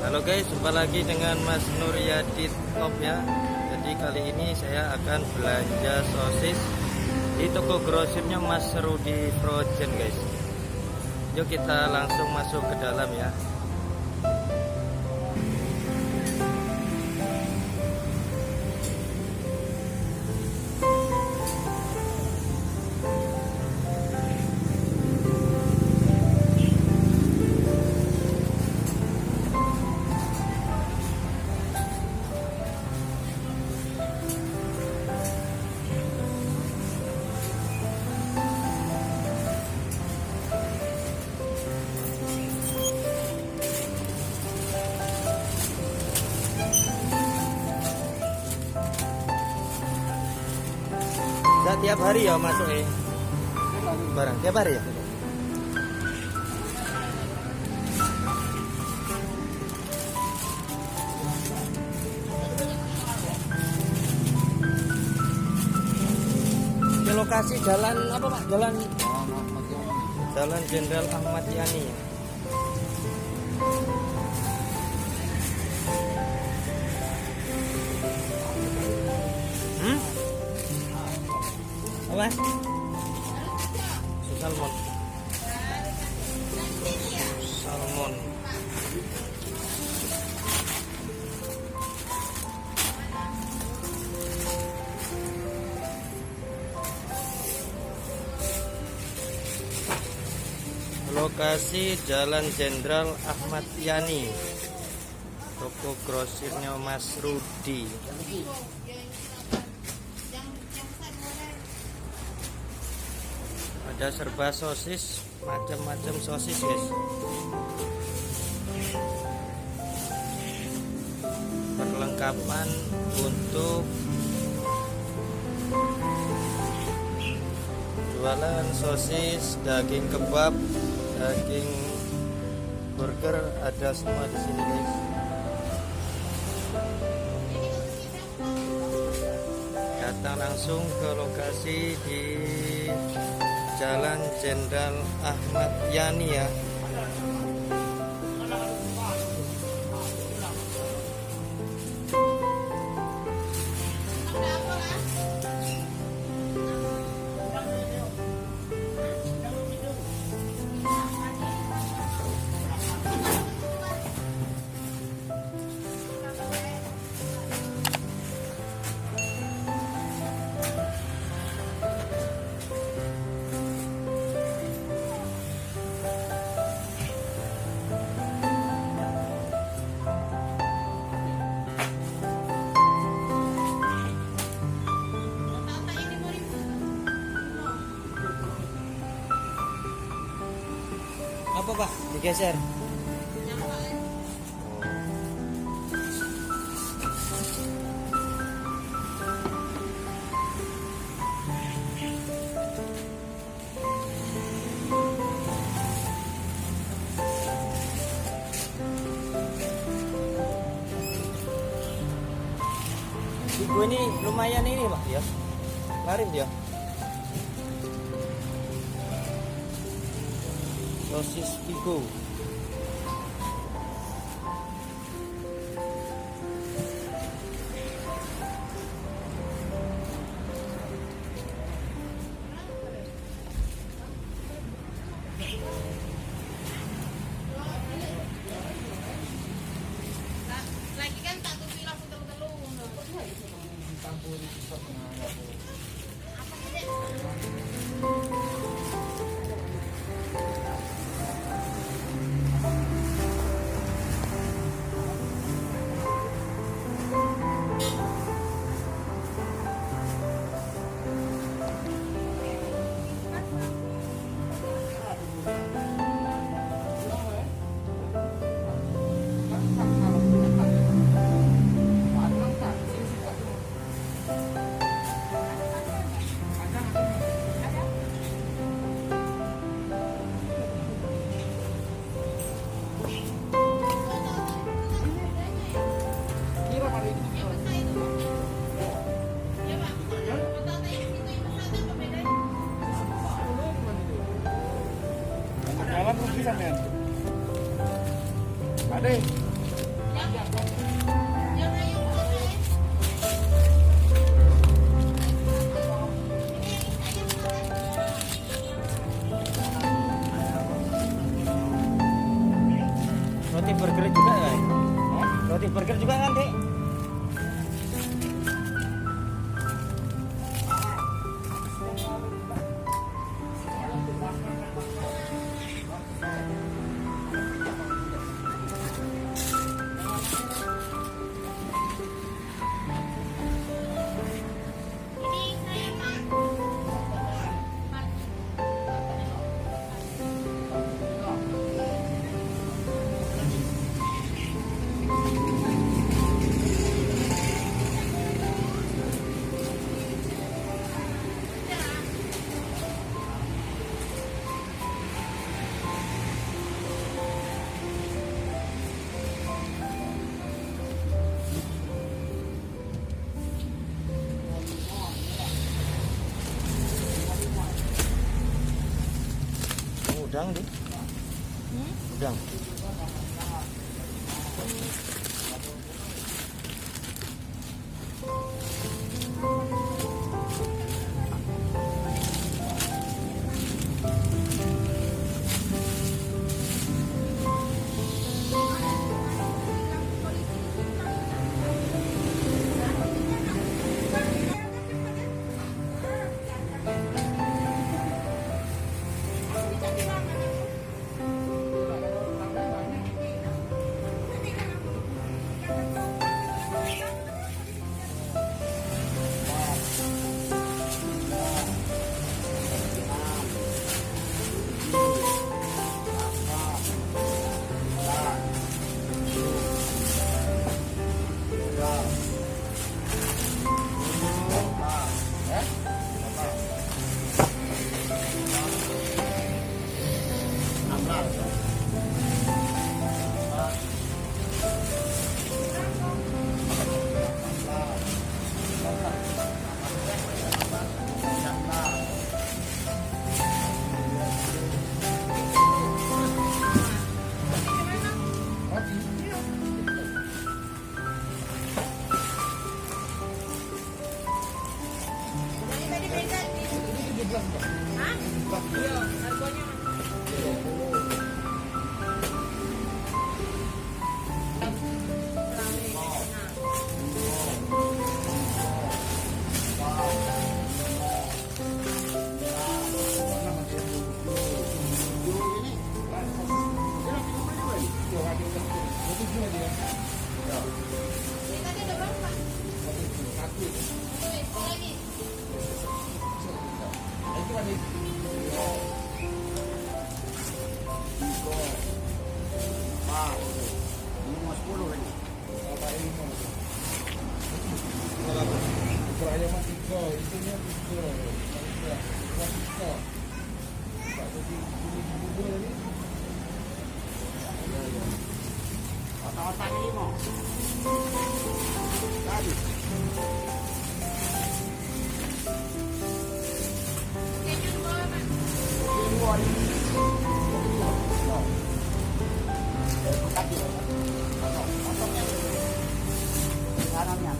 Halo guys, jumpa lagi dengan Mas Nuryadi Top ya. Jadi kali ini saya akan belanja sosis di toko grosirnya Mas Rudi Frozen guys. Yuk kita langsung masuk ke dalam ya. Tiap hari ya masuk barang tiap hari ya. Ke lokasi jalan apa Pak? Jalan Jenderal Ahmad Yani ya. Apa? Salmon. Salmon. Lokasi Jalan Jenderal Ahmad Yani. Toko grosirnya Mas Rudi. Ada serba sosis, macam-macam sosis guys. Perlengkapan untuk jualan sosis, daging kebab, daging burger, ada semua di sini guys. Datang langsung ke lokasi di Jalan Jenderal Ahmad Yani ya. Apa Pak? Digeser. Ibu ini lumayan ini Pak ya. Laris ya. Sosis Vigo. Lagi kan tak tuh bilang telur-telur. Jalan rugi sampean. Ade. tangan, Dek. Ini saya Pak. Udang deh. Udang. Ini tadi beda nih. Hah? Iya, harganya. Ini tadi ada berapa? Satu lagi. Keju di bawah, Pak. Kanannya.